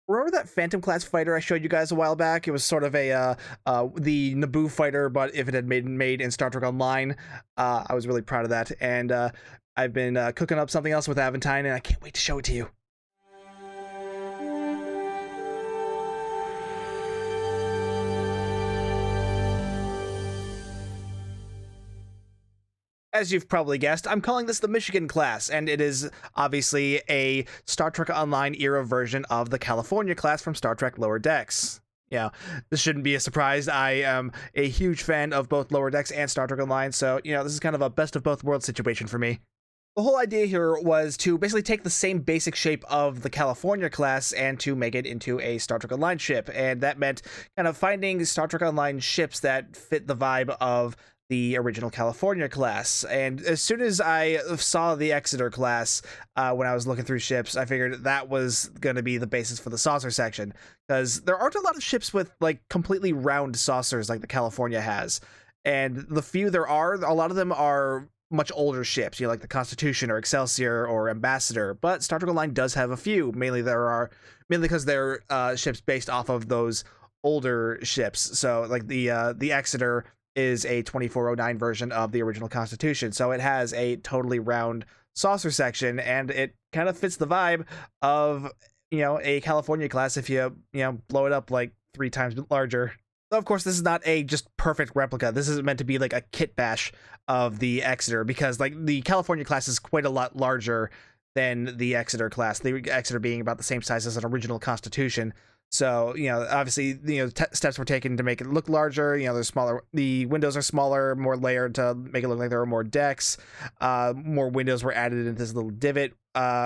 Remember that Phantom class fighter I showed you guys a while back? It was sort of a the Naboo fighter, but if it had been made in Star Trek Online, I was really proud of that. And I've been cooking up something else with Aventine, and I can't wait to show it to you. As you've probably guessed, I'm calling this the Michigan class, and it is obviously a Star Trek Online era version of the California class from Star Trek Lower Decks. Yeah, this shouldn't be a surprise. I am a huge fan of both Lower Decks and Star Trek Online, so, this is kind of a best of both worlds situation for me. The whole idea here was to basically take the same basic shape of the California class and to make it into a Star Trek Online ship, and that meant kind of finding Star Trek Online ships that fit the vibe of the original California class. And as soon as I saw the Exeter class, when I was looking through ships, I figured that was going to be the basis for the saucer section, because there aren't a lot of ships with like completely round saucers like the California has. And the few there are, a lot of them are much older ships, like the Constitution or Excelsior or Ambassador. But Star Trek Online does have a few. Mainly because they're ships based off of those older ships. So like the Exeter is a 2409 version of the original Constitution, so it has a totally round saucer section, and it kind of fits the vibe of a California class if you blow it up like 3 times larger. Of course, this is not a just perfect replica. This is meant to be like a kit bash of the Exeter, because like the California class is quite a lot larger than the Exeter class, the Exeter being about the same size as an original Constitution. So, obviously, steps were taken to make it look larger. There's smaller, the windows are smaller, more layered to make it look like there are more decks. More windows were added into this little divot,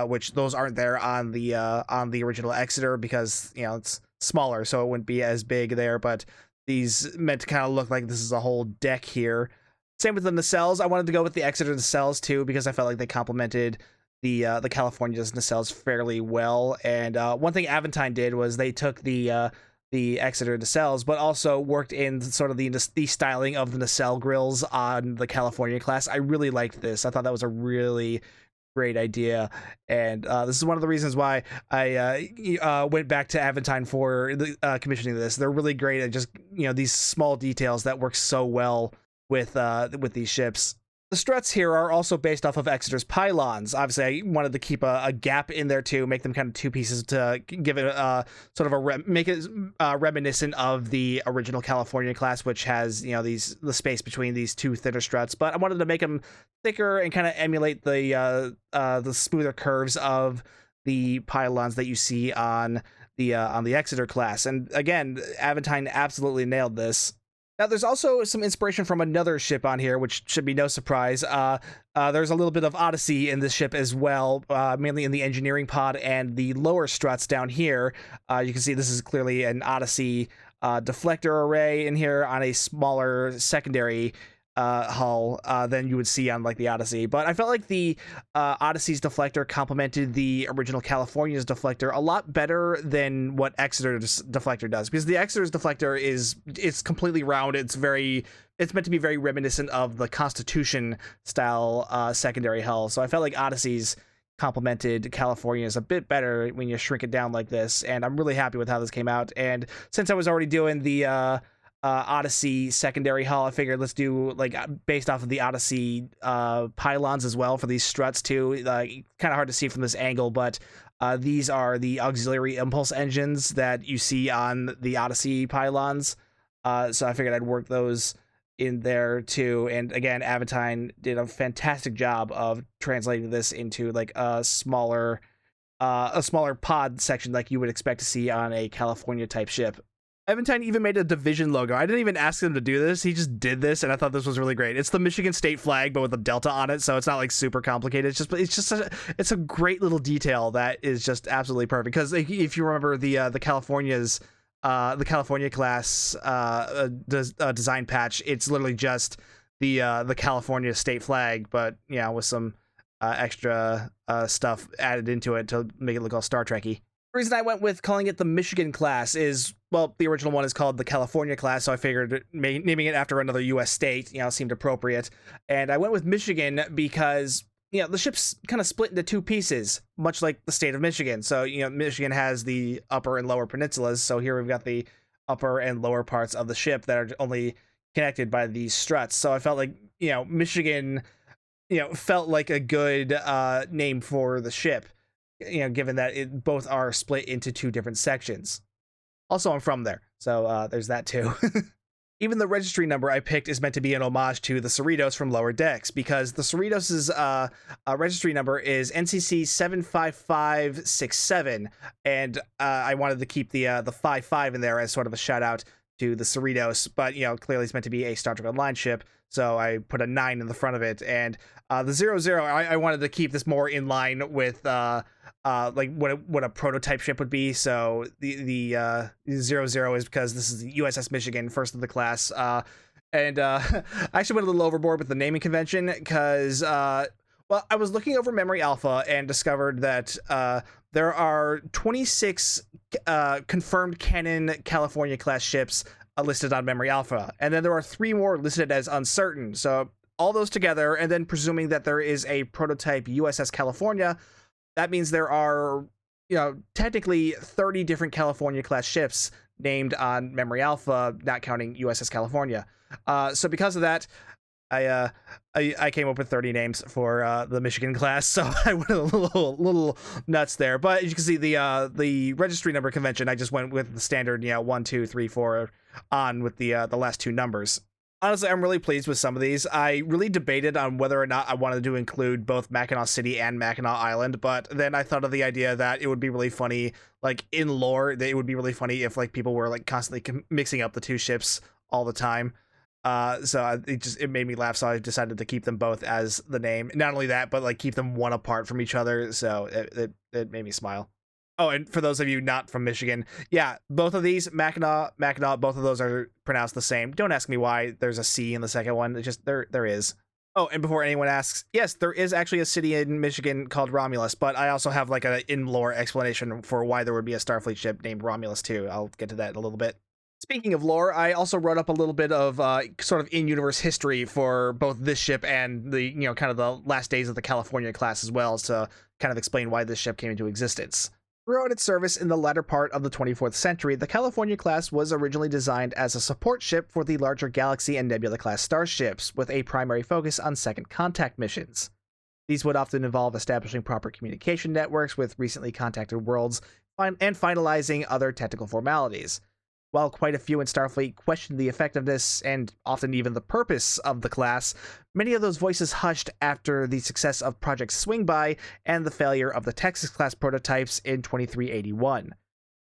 which those aren't there on the original Exeter because, it's smaller, so it wouldn't be as big there. But these meant to kind of look like this is a whole deck here. Same with the nacelles. I wanted to go with the Exeter nacelles too because I felt like they complemented the California's nacelles fairly well. And one thing Aventine did was they took the Exeter nacelles, but also worked in sort of the styling of the nacelle grills on the California class. I really liked this. I thought that was a really great idea, and this is one of the reasons why I went back to Aventine for the commissioning this. They're really great at just these small details that work so well with these ships. The struts here are also based off of Exeter's pylons. Obviously, I wanted to keep a gap in there too, make them kind of two pieces to give it sort of make it reminiscent of the original California class, which has the space between these two thinner struts. But I wanted to make them thicker and kind of emulate the smoother curves of the pylons that you see on the Exeter class. And again, Aventine absolutely nailed this. Now, there's also some inspiration from another ship on here, which should be no surprise. There's a little bit of Odyssey in this ship as well, mainly in the engineering pod and the lower struts down here. You can see this is clearly an Odyssey deflector array in here on a smaller secondary hull than you would see on like the Odyssey. But I felt like the Odyssey's deflector complemented the original California's deflector a lot better than what Exeter's deflector does, because the Exeter's deflector it's completely round. It's meant to be very reminiscent of the Constitution style secondary hull. So I felt like Odyssey's complemented California's a bit better when you shrink it down like this, and I'm really happy with how this came out. And since I was already doing the Odyssey secondary hull, I figured let's do like based off of the Odyssey pylons as well for these struts too. Kind of hard to see from this angle, but these are the auxiliary impulse engines that you see on the Odyssey pylons. So I figured I'd work those in there too. And again, Aventine did a fantastic job of translating this into like a smaller pod section like you would expect to see on a California type ship. Aventine even made a division logo. I didn't even ask him to do this. He just did this, and I thought this was really great. It's the Michigan state flag, but with a delta on it, so it's not like super complicated. It's a great little detail that is just absolutely perfect. Because if you remember the California class design patch, it's literally just the California state flag, but with some extra stuff added into it to make it look all Star Trek-y. The reason I went with calling it the Michigan class is, well, the original one is called the California class, so I figured naming it after another U.S. state, seemed appropriate. And I went with Michigan because the ship's kind of split into two pieces, much like the state of Michigan. So, Michigan has the upper and lower peninsulas. So here we've got the upper and lower parts of the ship that are only connected by these struts. So I felt like, Michigan, felt like a good name for the ship, given that it both are split into two different sections. Also, I'm from there, so there's that too. Even the registry number I picked is meant to be an homage to the Cerritos from Lower Decks, because the Cerritos' registry number is NCC 75567, and I wanted to keep the 55 in there as sort of a shout out to the Cerritos, but clearly it's meant to be a Star Trek Online ship, so I put a 9 in the front of it, and the 00, I wanted to keep this more in line with like what a prototype ship would be. So the 00 is because this is the USS Michigan, first of the class, and I actually went a little overboard with the naming convention because well, I was looking over Memory Alpha and discovered that there are 26 confirmed canon California class ships listed on Memory Alpha, and then there are 3 more listed as uncertain. So all those together, and then presuming that there is a prototype USS California, that means there are, technically 30 different California class ships named on Memory Alpha, not counting USS California. So because of that, I came up with 30 names for the Michigan class, so I went a little nuts there. But as you can see, the registry number convention, I just went with the standard, 1, 2, 3, 4 on with the last 2 numbers. Honestly, I'm really pleased with some of these. I really debated on whether or not I wanted to include both Mackinac City and Mackinac Island, but then I thought of the idea that it would be really funny, like in lore, that it would be really funny if like people were like constantly mixing up the 2 ships all the time. So it made me laugh, so I decided to keep them both as the name. Not only that, but like keep them one apart from each other, so it made me smile. Oh, and for those of you not from Michigan, yeah, both of these, Mackinac, both of those are pronounced the same. Don't ask me why there's a C in the second one. It's just, there is. Oh, and before anyone asks, yes, there is actually a city in Michigan called Romulus, but I also have like an in-lore explanation for why there would be a Starfleet ship named Romulus too. I'll get to that in a little bit. Speaking of lore, I also wrote up a little bit of sort of in-universe history for both this ship and the, kind of the last days of the California class as well, to kind of explain why this ship came into existence. Throughout its service in the latter part of the 24th century, the California class was originally designed as a support ship for the larger Galaxy and Nebula class starships, with a primary focus on second contact missions. These would often involve establishing proper communication networks with recently contacted worlds and finalizing other technical formalities. While quite a few in Starfleet questioned the effectiveness and often even the purpose of the class, many of those voices hushed after the success of Project Swingby and the failure of the Texas-class prototypes in 2381.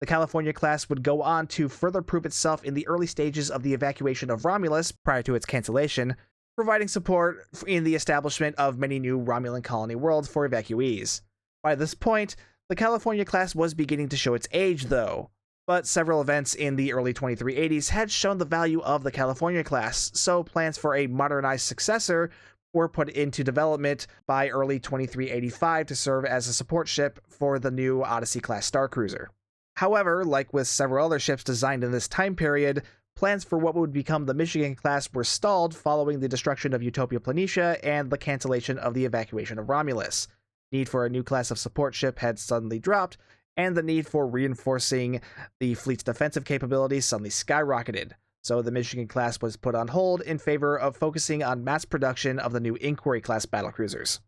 The California class would go on to further prove itself in the early stages of the evacuation of Romulus prior to its cancellation, providing support in the establishment of many new Romulan colony worlds for evacuees. By this point, the California class was beginning to show its age, though. But several events in the early 2380s had shown the value of the California class, so plans for a modernized successor were put into development by early 2385 to serve as a support ship for the new Odyssey-class starcruiser. However, like with several other ships designed in this time period, plans for what would become the Michigan class were stalled following the destruction of Utopia Planitia and the cancellation of the evacuation of Romulus. Need for a new class of support ship had suddenly dropped, and the need for reinforcing the fleet's defensive capabilities suddenly skyrocketed, so the Michigan class was put on hold in favor of focusing on mass production of the new Inquiry-class battlecruisers.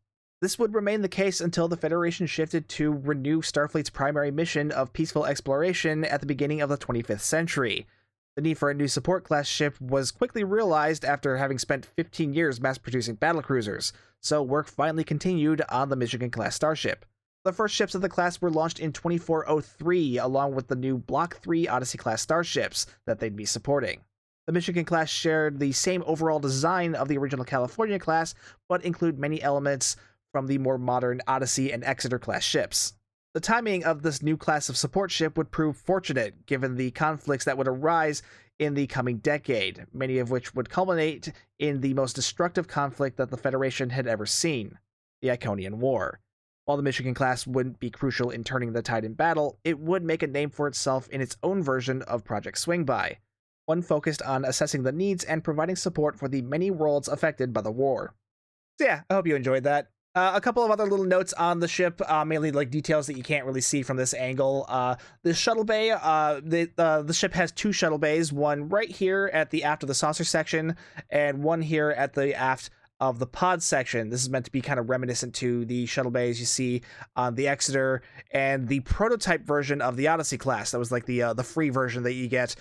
This would remain the case until the Federation shifted to renew Starfleet's primary mission of peaceful exploration at the beginning of the 25th century. The need for a new support class ship was quickly realized after having spent 15 years mass-producing battlecruisers, so work finally continued on the Michigan-class starship. The first ships of the class were launched in 2403, along with the new Block 3 Odyssey-class starships that they'd be supporting. The Michigan-class shared the same overall design of the original California class, but include many elements from the more modern Odyssey and Exeter-class ships. The timing of this new class of support ship would prove fortunate, given the conflicts that would arise in the coming decade, many of which would culminate in the most destructive conflict that the Federation had ever seen, the Iconian War. While the Michigan class wouldn't be crucial in turning the tide in battle, it would make a name for itself in its own version of Project Swingby, one focused on assessing the needs and providing support for the many worlds affected by the war. So yeah, I hope you enjoyed that. A couple of other little notes on the ship, mainly like details that you can't really see from this angle. The shuttle bay, the ship has two shuttle bays, one right here at the aft of the saucer section, and one here at the aft of the pod section. This is meant to be kind of reminiscent to the shuttle bays you see on the Exeter and the prototype version of the Odyssey class. That was like the free version that you get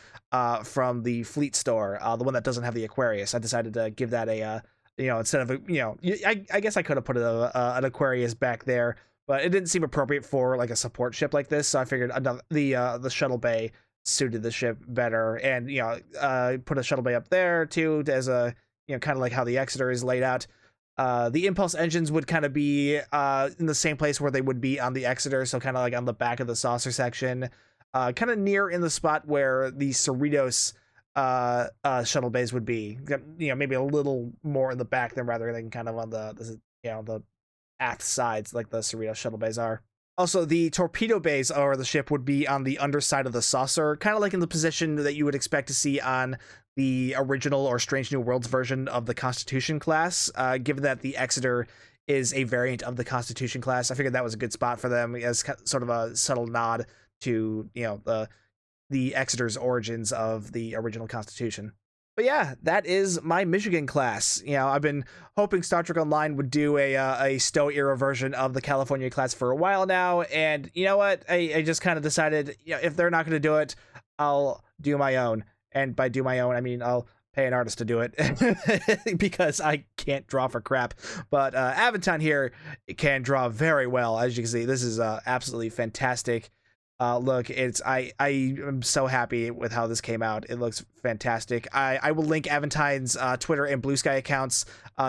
from the Fleet store, the one that doesn't have the Aquarius. I decided to give that a instead of I guess I could have put an Aquarius back there, but it didn't seem appropriate for like a support ship like this. So I figured the shuttle bay suited the ship better, and put a shuttle bay up there too as a kind of like how the Exeter is laid out. The impulse engines would kind of be in the same place where they would be on the Exeter, so kind of like on the back of the saucer section, kind of near in the spot where the Cerritos shuttle bays would be, maybe a little more in the back than rather than kind of on the aft sides like the Cerritos shuttle bays are. Also, the torpedo bays or the ship would be on the underside of the saucer, kind of like in the position that you would expect to see on the original or Strange New Worlds version of the Constitution class. Given that the Exeter is a variant of the Constitution class, I figured that was a good spot for them as sort of a subtle nod to the Exeter's origins of the original Constitution. But yeah, that is my Michigan class. I've been hoping Star Trek Online would do a STO era version of the California class for a while now, and you know what? I just kind of decided, if they're not going to do it, I'll do my own. And by do my own, I mean I'll pay an artist to do it because I can't draw for crap. But Aventine here can draw very well, as you can see. This is absolutely fantastic. Look, I am so happy with how this came out. It looks fantastic. I will link Aventine's Twitter and Blue Sky accounts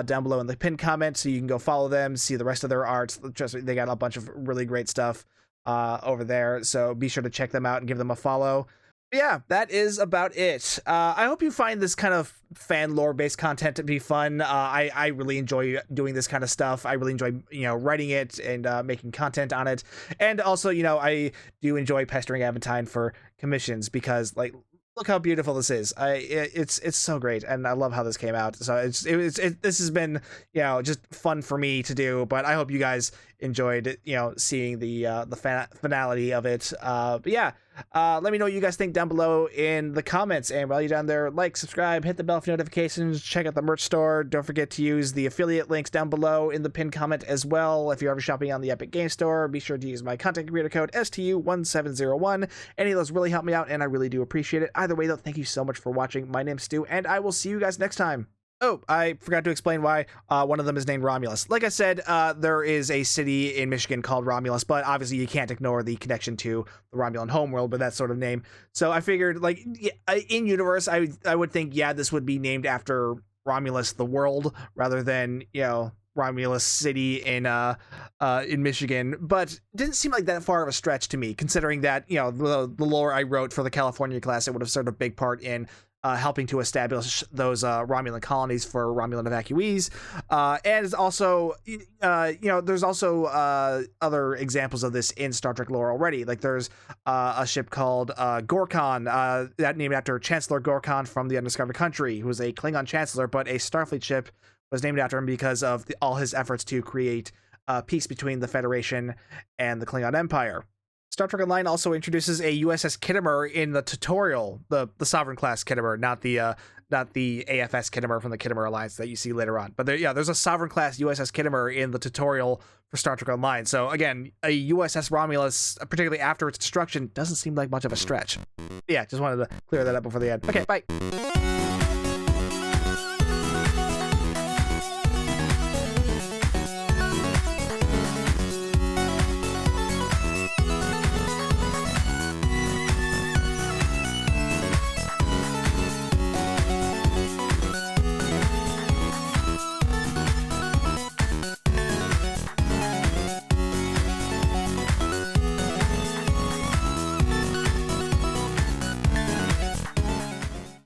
down below in the pinned comment, so you can go follow them, see the rest of their art. Trust me, they got a bunch of really great stuff over there, so be sure to check them out and give them a follow. But yeah, that is about it. I hope you find this kind of fan lore based content to be fun. I really enjoy doing this kind of stuff. I really enjoy writing it and making content on it, and also I do enjoy pestering Aventine for commissions because look how beautiful this is. It's so great, and I love how this came out. So this has been just fun for me to do, but I hope you guys enjoyed seeing the finality of it. But yeah, let me know what you guys think down below in the comments, and while you're down there, like, subscribe, hit the bell for notifications, check out the merch store. Don't forget to use the affiliate links down below in the pinned comment as well. If you're ever shopping on the Epic Game Store, be sure to use my content creator code STU1701. Any of those really help me out, and I really do appreciate it. Either way though, thank you so much for watching. My name's Stu, and I will see you guys next time. Oh, I forgot to explain why one of them is named Romulus. Like I said, there is a city in Michigan called Romulus, but obviously you can't ignore the connection to the Romulan homeworld with that sort of name. So I figured, in universe, I would think, this would be named after Romulus the world rather than Romulus City in Michigan. But it didn't seem like that far of a stretch to me, considering that the lore I wrote for the California class, it would have served a big part in helping to establish those Romulan colonies for Romulan evacuees. And it's also, there's also other examples of this in Star Trek lore already. Like there's a ship called Gorkon, that named after Chancellor Gorkon from the Undiscovered Country, who was a Klingon chancellor, but a Starfleet ship was named after him because of all his efforts to create peace between the Federation and the Klingon Empire. Star Trek Online also introduces a USS Kittimer in the tutorial, the Sovereign class Kittimer, not the AFS Kittimer from the Kittimer Alliance that you see later on. But there's a Sovereign class USS Kittimer in the tutorial for Star Trek Online. So again, a USS Romulus, particularly after its destruction, doesn't seem like much of a stretch. Yeah, just wanted to clear that up before the end. Okay, bye.